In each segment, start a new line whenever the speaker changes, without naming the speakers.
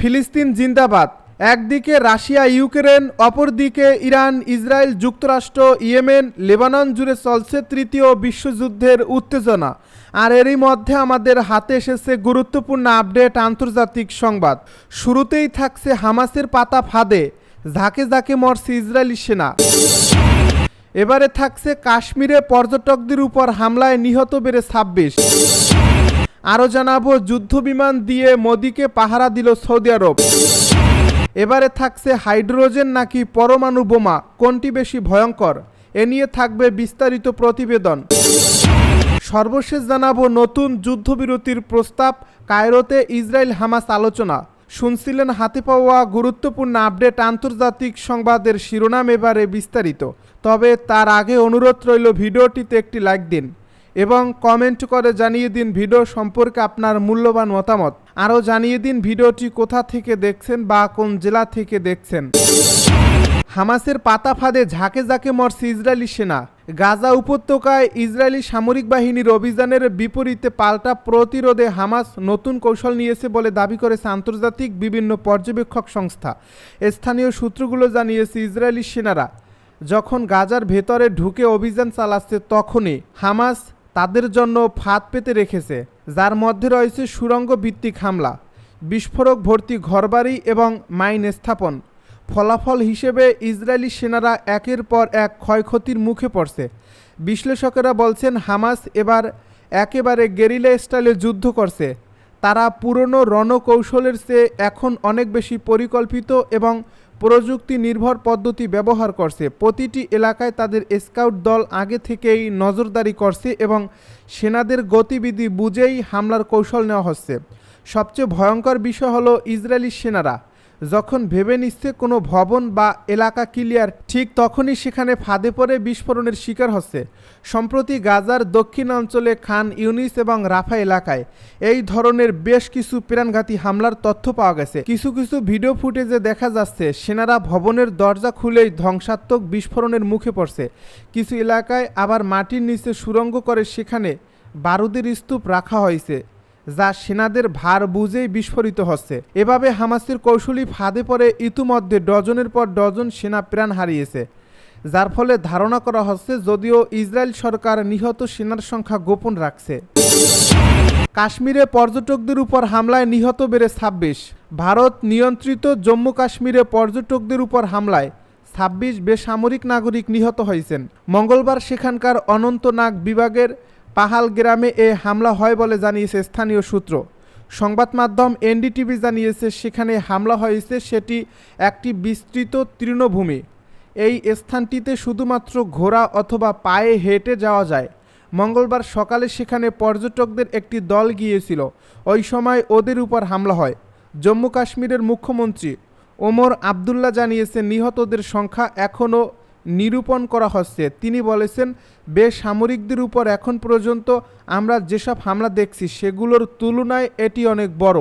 ফিলিস্তিন জিন্দাবাদ। একদিকে রাশিয়া ইউক্রেন, অপরদিকে ইরান, ইসরায়েল, যুক্তরাষ্ট্র, ইয়েমেন, লেবানন জুড়ে চলছে তৃতীয় বিশ্বযুদ্ধের উত্তেজনা। আর এরই মধ্যে আমাদের হাতে এসেছে গুরুত্বপূর্ণ আপডেট, আন্তর্জাতিক সংবাদ। শুরুতেই থাকছে হামাসের পাতা ফাঁদে ঝাঁকে ঝাঁকে মরছে ইসরায়েলি সেনা। এবারে থাকছে কাশ্মীরে পর্যটকদের উপর হামলায় নিহত বেড়ে 26। আরও জানাবো যুদ্ধবিমান দিয়ে মোদিকে পাহারা দিল সৌদি আরব। এবারে থাকছে হাইড্রোজেন নাকি পরমাণু বোমা, কোনটি বেশি ভয়ঙ্কর, এ নিয়ে থাকবে বিস্তারিত প্রতিবেদন। সর্বশেষ জানাবো নতুন যুদ্ধবিরতির প্রস্তাব, কায়রোতে ইসরায়েল হামাস আলোচনা। শুনছিলেন হাতে পাওয়া গুরুত্বপূর্ণ আপডেট, আন্তর্জাতিক সংবাদের শিরোনাম, এবারে বিস্তারিত। তবে তার আগে অনুরোধ রইল ভিডিওটিতে একটি লাইক দিন এবং কমেন্ট করে জানিয়ে দিন ভিডিও সম্পর্কে আপনার মূল্যবান মতামত। আরও জানিয়ে দিন ভিডিওটি কোথা থেকে দেখছেন বা কোন জেলা থেকে দেখছেন। হামাসের পাতা ফাঁদে ঝাঁকে ঝাঁকে মরছে ইসরায়েলি সেনা। গাজা উপত্যকায় ইসরায়েলি সামরিক বাহিনীর অভিযানের বিপরীতে পাল্টা প্রতিরোধে হামাস নতুন কৌশল নিয়েছে বলে দাবি করেছে আন্তর্জাতিক বিভিন্ন পর্যবেক্ষক সংস্থা। স্থানীয় সূত্রগুলো জানিয়েছে ইসরায়েলি সেনারা যখন গাজার ভেতরে ঢুকে অভিযান চালাচ্ছে তখনই হামাস তাদের জন্য ফাঁদ পেতে রেখেছে, যার মধ্যে রয়েছে সুড়ঙ্গ ভিত্তিক হামলা, বিস্ফোরক ভর্তি ঘরবাড়ি এবং মাইন স্থাপন। ফলাফল হিসেবে ইসরায়েলি সেনারা একের পর এক ক্ষয়ক্ষতির মুখে পড়ছে। বিশ্লেষকেরা বলছেন হামাস এবার একেবারে গেরিলা স্টাইলে যুদ্ধ করছে। তারা পুরনো রণকৌশলের চেয়ে এখন অনেক বেশি পরিকল্পিত এবং প্রযুক্তি নির্ভর পদ্ধতি ব্যবহার করছে। প্রতিটি এলাকায় তাদের স্কাউট দল আগে থেকেই নজরদারি করছে এবং সেনাদের গতিবিধি বুঝেই হামলার কৌশল নেওয়া হচ্ছে। সবচেয়ে ভয়ঙ্কর বিষয় হলো ইসরায়েলি সেনারা যখন ভেবে নিচ্ছে কোনো ভবন বা এলাকা ক্লিয়ার, ঠিক তখনই সেখানে ফাঁদে পড়ে বিস্ফোরণের শিকার হচ্ছে। সম্প্রতি গাজার দক্ষিণ অঞ্চলে খান ইউনিস এবং রাফা এলাকায় এই ধরনের বেশ কিছু প্রাণঘাতী হামলার তথ্য পাওয়া গেছে। কিছু কিছু ভিডিও ফুটেজে দেখা যাচ্ছে সেনারা ভবনের দরজা খুলেই ধ্বংসাত্মক বিস্ফোরণের মুখে পড়ছে। কিছু এলাকায় আবার মাটির নিচে সুড়ঙ্গ করে সেখানে বারুদের স্তূপ রাখা হয়েছে, যা সেনাদের ভার বুঝেই বিস্ফোরিত হচ্ছে। এভাবে হামাসের কৌশলী ফাঁদে পড়ে ইতিমধ্যে ডজনের পর ডজন সেনা প্রাণ হারিয়েছে, যার ফলে ধারণা করা হচ্ছে যদিও ইসরায়েল সরকার নিহত সেনার সংখ্যা গোপন রাখছে। কাশ্মীরে পর্যটকদের উপর হামলায় নিহত বেড়ে 26। ভারত নিয়ন্ত্রিত জম্মু কাশ্মীরে পর্যটকদের উপর হামলায় 26 বেসামরিক নাগরিক নিহত হয়েছেন। মঙ্গলবার সেখানকার অনন্তনাগ বিভাগের পাহাল গ্রামে এ হামলা হয় বলে জানিয়েছে স্থানীয় সূত্র। সংবাদ মাধ্যম এনডিটিভি জানিয়েছে সেখানে হামলা হয়েছে সেটি একটি বিস্তৃত তৃণভূমি। এই স্থানটিতে শুধুমাত্র ঘোড়া অথবা পায়ে হেঁটে যাওয়া যায়। মঙ্গলবার সকালে সেখানে পর্যটকদের একটি দল গিয়েছিল, ওই সময় ওদের উপর হামলা হয়। জম্মু কাশ্মীরের মুখ্যমন্ত্রী ওমর আবদুল্লাহ জানিয়েছেন নিহতদের সংখ্যা এখনও নিরূপণ করা হচ্ছে। তিনি বলেছেন বেসামরিকদের উপর এখন পর্যন্ত আমরা যেসব হামলা দেখছি সেগুলোর তুলনায় এটি অনেক বড়।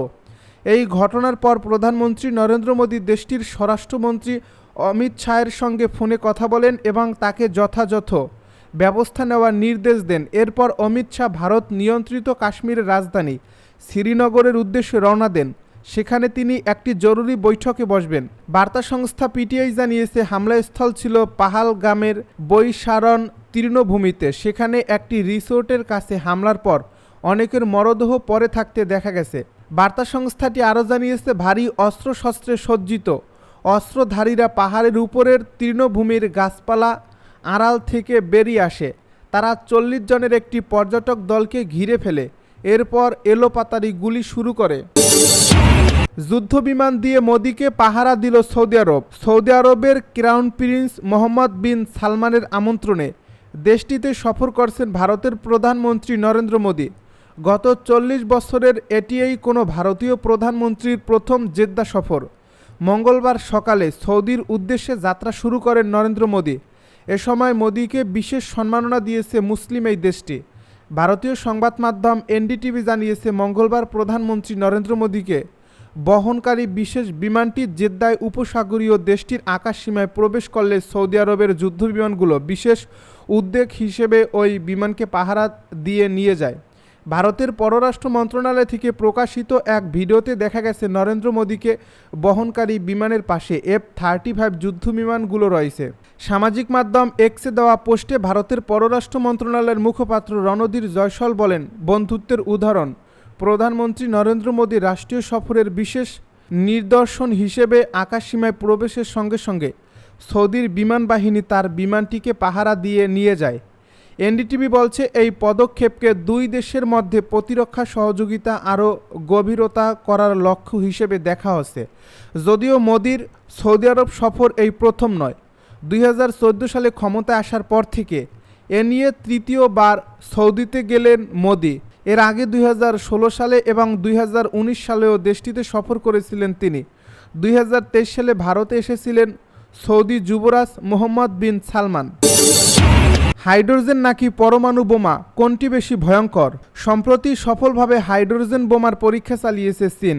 এই ঘটনার পর প্রধানমন্ত্রী নরেন্দ্র মোদী দেশটির স্বরাষ্ট্রমন্ত্রী অমিত শাহের সঙ্গে ফোনে কথা বলেন এবং তাকে যথাযথ ব্যবস্থা নেওয়ার নির্দেশ দেন। এরপর অমিত শাহ ভারত নিয়ন্ত্রিত কাশ্মীরের রাজধানী শ্রীনগরের উদ্দেশ্যে রওনা দেন। সেখানে তিনি একটি জরুরি বৈঠকে বসবেন। বার্তা সংস্থা পিটিআই জানিয়েছে হামলাস্থল ছিল পাহালগামের বৈশারণ তৃণভূমিতে। সেখানে একটি রিসোর্টের কাছে হামলার পর অনেকের মরদেহ পড়ে থাকতে দেখা গেছে। বার্তা সংস্থাটি আরও জানিয়েছে ভারী অস্ত্রশস্ত্রে সজ্জিত অস্ত্রধারীরা পাহাড়ের উপরের তৃণভূমির গাছপালা আড়াল থেকে বেরিয়ে আসে। তারা 40 জনের একটি পর্যটক দলকে ঘিরে ফেলে, এরপর এলোপাতাড়ি গুলি শুরু করে। যুদ্ধবিমান দিয়ে মোদিকে পাহারা দিল সৌদি আরব। সৌদি আরবের ক্রাউন প্রিন্স মোহাম্মদ বিন সালমানের আমন্ত্রণে দেশটিতে সফর করছেন ভারতের প্রধানমন্ত্রী নরেন্দ্র মোদী। গত 40 বছরের এটিই কোনো ভারতীয় প্রধানমন্ত্রীর প্রথম জেদ্দা সফর। মঙ্গলবার সকালে সৌদির উদ্দেশ্যে যাত্রা শুরু করেন নরেন্দ্র মোদী। এ সময় মোদীকে বিশেষ সম্মাননা দিয়েছে মুসলিম এই দেশটি। ভারতীয় সংবাদ মাধ্যম এনডিটিভি জানিয়েছে মঙ্গলবার প্রধানমন্ত্রী নরেন্দ্র মোদীকে বহনকারী বিশেষ বিমানটি জেদ্দায় উপসাগরীয় দেশটির আকাশসীমায় প্রবেশ করলে সৌদি আরবের যুদ্ধবিমানগুলো বিশেষ উদ্বেগ হিসেবে ওই বিমানকে পাহারা দিয়ে নিয়ে যায়। ভারতের পররাষ্ট্র মন্ত্রণালয় থেকে প্রকাশিত এক ভিডিওতে দেখা গেছে নরেন্দ্র মোদীকে বহনকারী বিমানের পাশে F-35 যুদ্ধবিমানগুলো রয়েছে। সামাজিক মাধ্যম এক্সে দেওয়া পোস্টে ভারতের পররাষ্ট্র মন্ত্রণালয়ের মুখপাত্র রণধীর জয়সওয়াল বলেন, বন্ধুত্বের উদাহরণ। প্রধানমন্ত্রী নরেন্দ্র মোদী রাষ্ট্রীয় সফরের বিশেষ নিদর্শন হিসেবে আকাশসীমায় প্রবেশের সঙ্গে সঙ্গে সৌদির বিমান বাহিনী তার বিমানটিকে পাহারা দিয়ে নিয়ে যায়। এনডিটিভি বলছে, এই পদক্ষেপকে দুই দেশের মধ্যে প্রতিরক্ষা সহযোগিতা আরও গভীরতা করার লক্ষ্য হিসেবে দেখা হচ্ছে। যদিও মোদির সৌদি আরব সফর এই প্রথম নয়। 2014 সালে ক্ষমতায় আসার পর থেকে এ নিয়ে তৃতীয়বার সৌদিতে গেলেন মোদি। এর আগে 2016 সালে এবং 2019 সালেও দেশটিতে সফর করেছিলেন তিনি। 2023 সালে ভারতে এসেছিলেন সৌদি যুবরাজ মোহাম্মদ বিন সালমান। হাইড্রোজেন নাকি পরমাণু বোমা, কোনটি বেশি ভয়ঙ্কর? সম্প্রতি সফলভাবে হাইড্রোজেন বোমার পরীক্ষা চালিয়েছে চীন,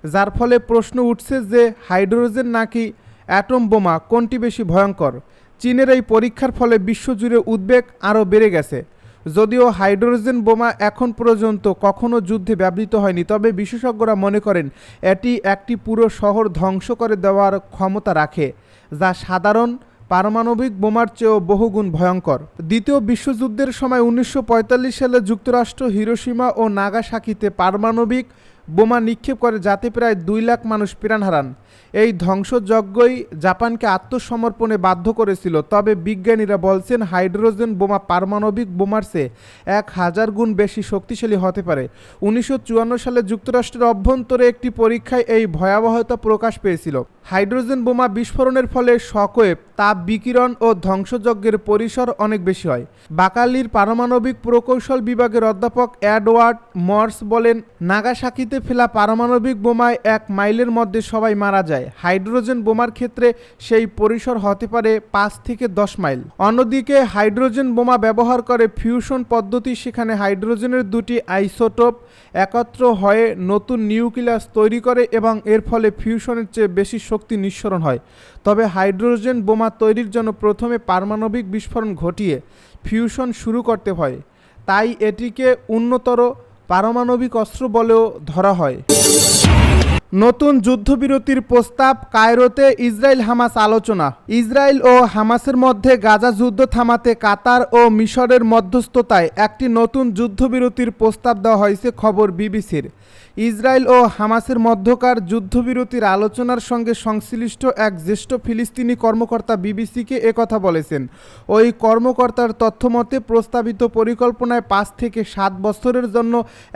যার ফলে প্রশ্ন উঠছে যে হাইড্রোজেন নাকি অ্যাটম বোমা কোনটি বেশি ভয়ঙ্কর। চীনের এই পরীক্ষার ফলে বিশ্বজুড়ে উদ্বেগ আরও বেড়ে গেছে। যদিও হাইড্রোজেন বোমা এখন পর্যন্ত কখনো যুদ্ধে ব্যবহৃত হয়নি, তবে বিশেষজ্ঞরা মনে করেন এটি একটি পুরো শহর ধ্বংস করে দেওয়ার ক্ষমতা রাখে, যা সাধারণ পারমাণবিক বোমার চেয়েও বহুগুণ ভয়ঙ্কর। দ্বিতীয় বিশ্বযুদ্ধের সময় 1945 সালে যুক্তরাষ্ট্র হিরোশিমা ও নাগাসাকিতে পারমাণবিক বোমা নিক্ষেপ করে, যাতে প্রায় 2 লাখ মানুষ প্রাণ হারান। এই ধ্বংসযজ্ঞই জাপানকে আত্মসমর্পণে বাধ্য করেছিল। তবে বিজ্ঞানীরা বলছেন হাইড্রোজেন বোমা পারমাণবিক বোমার চেয়ে 1000 গুণ বেশি শক্তিশালী হতে পারে। 1954 সালে যুক্তরাষ্ট্রের অভ্যন্তরে একটি পরীক্ষায় এই ভয়াবহতা প্রকাশ পেয়েছিল। হাইড্রোজেন বোমা বিস্ফোরণের ফলে শকওয়েভ, তাপ বিকিরণ ও ধ্বংসযজ্ঞের পরিসর অনেক বেশি হয়। বাকালির পারমাণবিক প্রকৌশল বিভাগের অধ্যাপক এডওয়ার্ড মর্স বলেন, নাগাসাকিতে ফেলা পারমাণবিক বোমায় 1 মাইলের মধ্যে সবাই মারা যায়। হাইড্রোজেন বোমার ক্ষেত্রে সেই পরিসর হতে পারে 5 থেকে 10 মাইল। অন্যদিকে হাইড্রোজেন বোমা ব্যবহার করে ফিউশন পদ্ধতি, সেখানে হাইড্রোজেনের দুটি আইসোটোপ একত্র হয়ে নতুন নিউক্লিয়াস তৈরি করে এবং এর ফলে ফিউশনের চেয়ে বেশি শক্তি নিঃসরণ হয়। তবে হাইড্রোজেন বোমা তৈরির জন্য প্রথমে পারমাণবিক বিস্ফোরণ ঘটিয়ে ফিউশন শুরু করতে হয়, তাই এটিকে উন্নতর পারমাণবিক অস্ত্র বলেও ধরা হয়। নতুন যুদ্ধবিরতির প্রস্তাব, কায়রোতে ইসরায়েল হামাস আলোচনা। ইসরায়েল ও হামাসের মধ্যে গাজা যুদ্ধ থামাতে কাতার ও মিশরের মধ্যস্থতায় একটি নতুন যুদ্ধবিরতির প্রস্তাব দেওয়া হয়েছে, খবর বিবিসির। ইসরায়েল ও হামাসের মধ্যকার যুদ্ধবিরতির আলোচনার সঙ্গে সংশ্লিষ্ট এক জ্যেষ্ঠ ফিলিস্তিনি কর্মকর্তা বিবিসিকে একথা বলেছেন। ওই কর্মকর্তার তথ্যমতে প্রস্তাবিত পরিকল্পনায় 5 থেকে 7 বছরের জন্য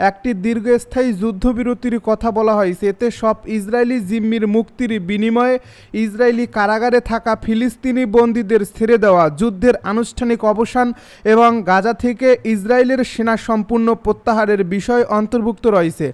একটি দীর্ঘস্থায়ী যুদ্ধবিরতির কথা বলা হয়েছে। এতে সব ইসরায়েলি জিম্মির মুক্তির বিনিময়ে ইসরায়েলি কারাগারে থাকা ফিলিস্তিনি বন্দীদের ছেড়ে দেওয়া, যুদ্ধের আনুষ্ঠানিক অবসান এবং গাজা থেকে ইসরায়েলের সেনা সম্পূর্ণ প্রত্যাহারের বিষয় অন্তর্ভুক্ত রয়েছে।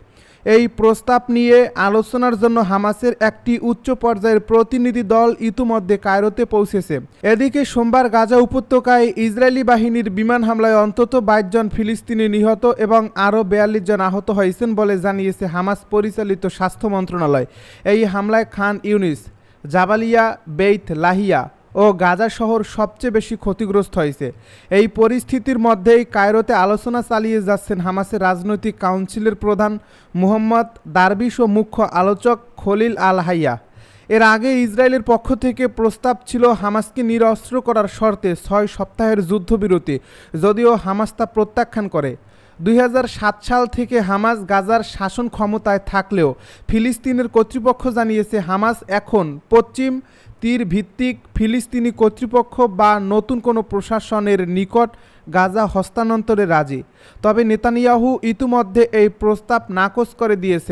এই প্রস্তাব নিয়ে আলোচনার জন্য হামাসের একটি উচ্চ পর্যায়ের প্রতিনিধি দল ইতিমধ্যে কায়রোতে পৌঁছেছে। এদিকে সোমবার গাজা উপত্যকায় ইসরায়েলি বাহিনীর বিমান হামলায় অন্তত 22 জন ফিলিস্তিনি নিহত এবং আরও 42 জন আহত হয়েছেন বলে জানিয়েছে হামাস পরিচালিত স্বাস্থ্য মন্ত্রণালয়। এই হামলায় খান ইউনিস, জাবালিয়া, বেইত লাহিয়া ও গাজা শহর সবচেয়ে বেশি ক্ষতিগ্রস্ত হয়েছে। এই পরিস্থিতির মধ্যেই কায়রোতে আলোচনা চালিয়ে যাচ্ছেন হামাসের রাজনৈতিক কাউন্সিলের প্রধান মুহাম্মদ দারবিশ ও মুখ্য আলোচক খলিল আল হাইয়া। এর আগে ইসরায়েলের পক্ষ থেকে প্রস্তাব ছিল হামাসকে নিরস্ত্র করার শর্তে 6 সপ্তাহের যুদ্ধবিরতি, যদিও হামাস তা প্রত্যাখ্যান করে। 2007 সাল থেকে হামাস গাজার শাসন ক্ষমতায় থাকলেও ফিলিস্তিনের কর্তৃপক্ষ জানিয়েছে হামাস এখন পশ্চিম তীর ভিত্তিক ফিলিস্তিনি কর্তৃপক্ষ বা নতুন কোনো প্রশাসনের নিকট গাজা হস্তান্তরে রাজি। তবে নেতানিয়াহু ইতিমধ্যে এই প্রস্তাব নাকচ করে দিয়েছে।